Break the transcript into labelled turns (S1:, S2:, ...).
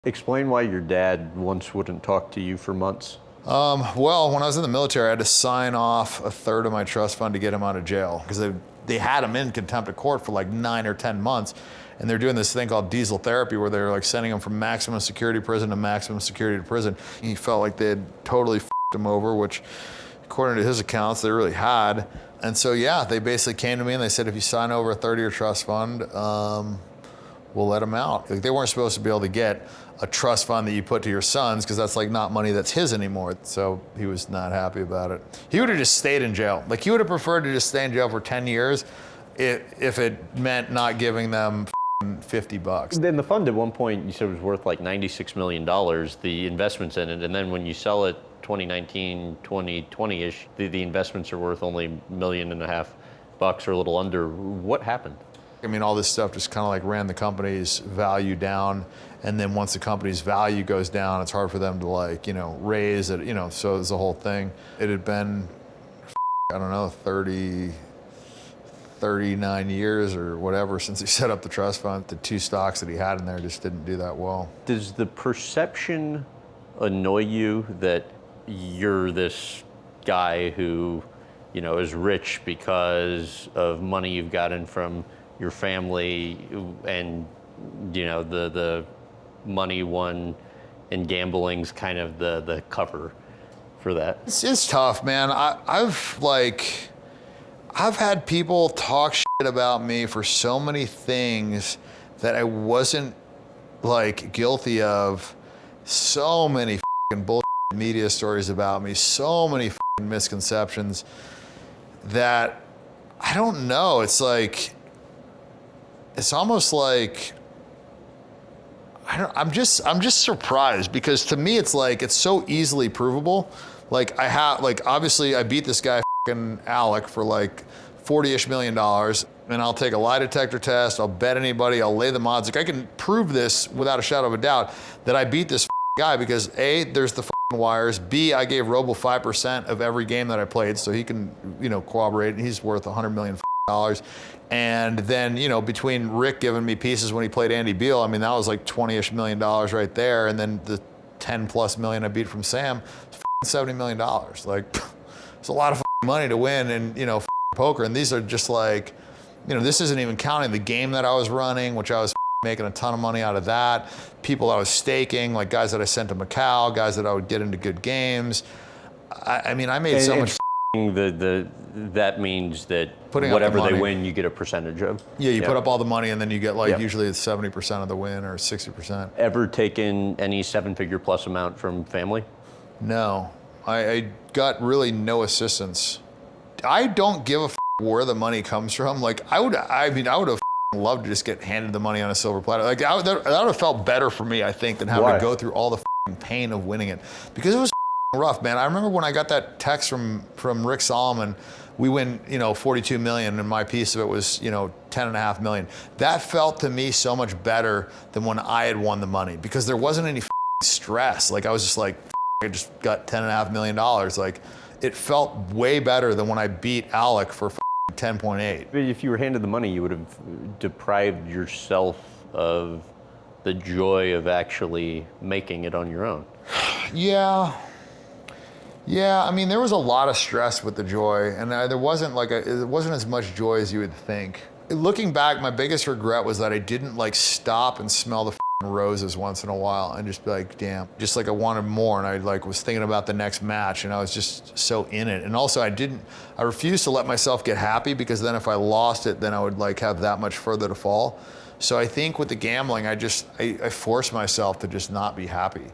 S1: Explain why your dad once wouldn't talk to you for months.
S2: Well, when I was in the military, I had to sign off a third of my trust fund to get him out of jail because they had him in contempt of court for like 9 or 10 months. And they're doing this thing called diesel therapy where they're like sending him from maximum security prison to maximum security to prison. He felt like they had totally f***ed him over, which according to his accounts, they really had. And so, yeah, they basically came to me and they said, if you sign over a third of your trust fund, we'll let him out. Like, they weren't supposed to be able to get a trust fund that you put to your sons because that's like not money that's his anymore. So he was not happy about it. He would have just stayed in jail. Like, he would have preferred to just stay in jail for 10 years if it meant not giving them $50.
S1: Then the fund at one point you said was worth like $96 million, the investments in it, and then when you sell it 2019, 2020-ish, the investments are worth only $1.5 million or a little under. What happened?
S2: I mean, all this stuff just kind of like ran the company's value down. And then once the company's value goes down, it's hard for them to like, raise it, so it was the whole thing. It had been, I don't know, 39 years or whatever since he set up the trust fund. The 2 stocks that he had in there just didn't do that well.
S1: Does the perception annoy you that you're this guy who, is rich because of money you've gotten from your family and, the money won in gambling's kind of the cover for that?
S2: It's tough, man. I've had people talk shit about me for so many things that I wasn't like guilty of. So many fucking bullshit media stories about me, so many fucking misconceptions that I don't know. It's almost like I'm just surprised because to me it's like it's so easily provable. Like obviously I beat this guy fucking Alec for like $40-ish million, and I'll take a lie detector test, I'll bet anybody, I'll lay the odds. Like, I can prove this without a shadow of a doubt that I beat this guy because A, there's the wires, B, I gave Robo 5% of every game that I played, so he can, corroborate, and he's worth $100 million. And then, between Rick giving me pieces when he played Andy Beal, I mean, that was like $20-ish million right there. And then the 10+ million I beat from Sam, $70 million. Like, it's a lot of money to win in, poker. And these are just like, this isn't even counting the game that I was running, which I was making a ton of money out of that. People I was staking, like guys that I sent to Macau, guys that I would get into good games. I mean, I made so much.
S1: That means that
S2: putting
S1: whatever they win, you get a percentage of.
S2: Yeah, you put up all the money and then you get usually it's 70% of the win or 60%.
S1: Ever taken any 7-figure plus amount from family?
S2: No, I got really no assistance. I don't give a where the money comes from. Like I would have loved to just get handed the money on a silver platter. Like that would have felt better for me, I think, than having to go through all the pain of winning it, because it was rough, man. I remember when I got that text from Rick Solomon, we win, 42 million, and my piece of it was, 10.5 million. That felt to me so much better than when I had won the money, because there wasn't any stress. Like, I was just like, I just got $10.5 million. Like, it felt way better than when I beat Alec for 10.8.
S1: But if you were handed the money, you would have deprived yourself of the joy of actually making it on your own.
S2: Yeah, I mean, there was a lot of stress with the joy, and there wasn't it wasn't as much joy as you would think. Looking back, my biggest regret was that I didn't stop and smell the roses once in a while and just be like, damn, just like I wanted more, and I was thinking about the next match, and I was just so in it. And also I refused to let myself get happy, because then if I lost it, then I would have that much further to fall. So I think with the gambling, I forced myself to just not be happy.